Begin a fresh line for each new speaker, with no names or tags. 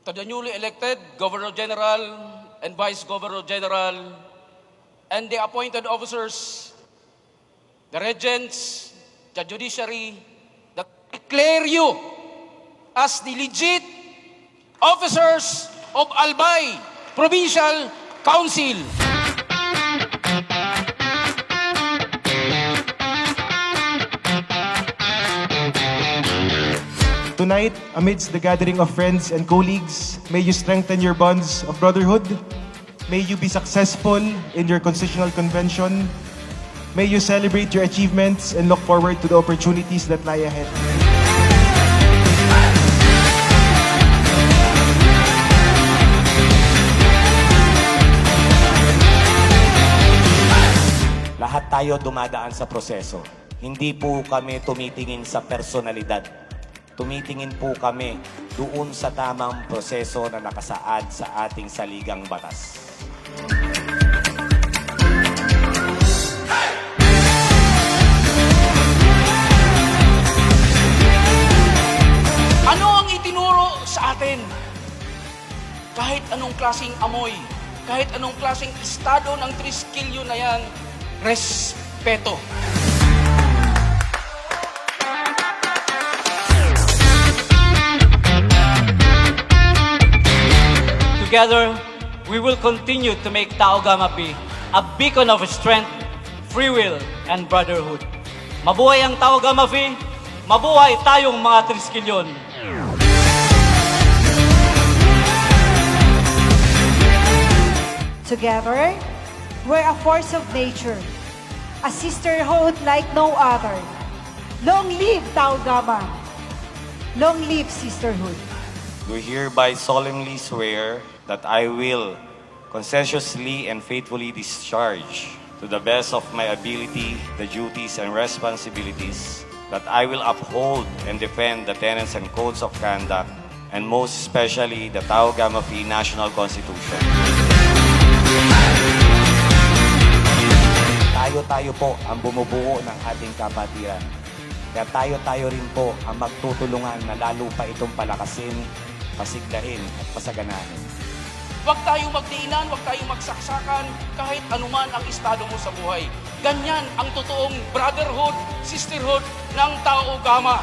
to the newly elected Governor General and Vice Governor General and the appointed officers, the regents, the judiciary, that declare you as the legit officers of Albay Provincial Council.
Tonight, amidst the gathering of friends and colleagues, may you strengthen your bonds of brotherhood. May you be successful in your constitutional convention. May you celebrate your achievements and look forward to the opportunities that lie ahead.
Lahat tayo dumadaan sa proseso. Hindi po kami tumitingin sa personalidad. Tumitingin po kami doon sa tamang proseso na nakasaad sa ating saligang batas.
Ano ang itinuro sa atin? Kahit anong klaseng amoy, kahit anong klaseng estado ng triskilyo na yan, respeto.
Together, we will continue to make Tao Gamapi a beacon of strength, free will, and brotherhood. Mabuhay ang Tao Gamapi, mabuhay tayong mga triskilyon.
Together, we're a force of nature, a sisterhood like no other. Long live Tao Gama! Long live sisterhood!
Do hereby solemnly swear that I will conscientiously and faithfully discharge to the best of my ability the duties and responsibilities, that I will uphold and defend the tenets and codes of conduct, and most especially the Tao Gamapi National Constitution. Tayo-tayo po ang bumubuo ng ating kapatiran. Kaya tayo-tayo rin po ang magtutulungan na lalo pa itong palakasin, pasiglahin at pasaganahin.
Huwag tayong magdiinan, huwag tayong magsaksakan kahit anuman ang estado mo sa buhay. Ganyan ang totoong brotherhood, sisterhood ng Tao Gama.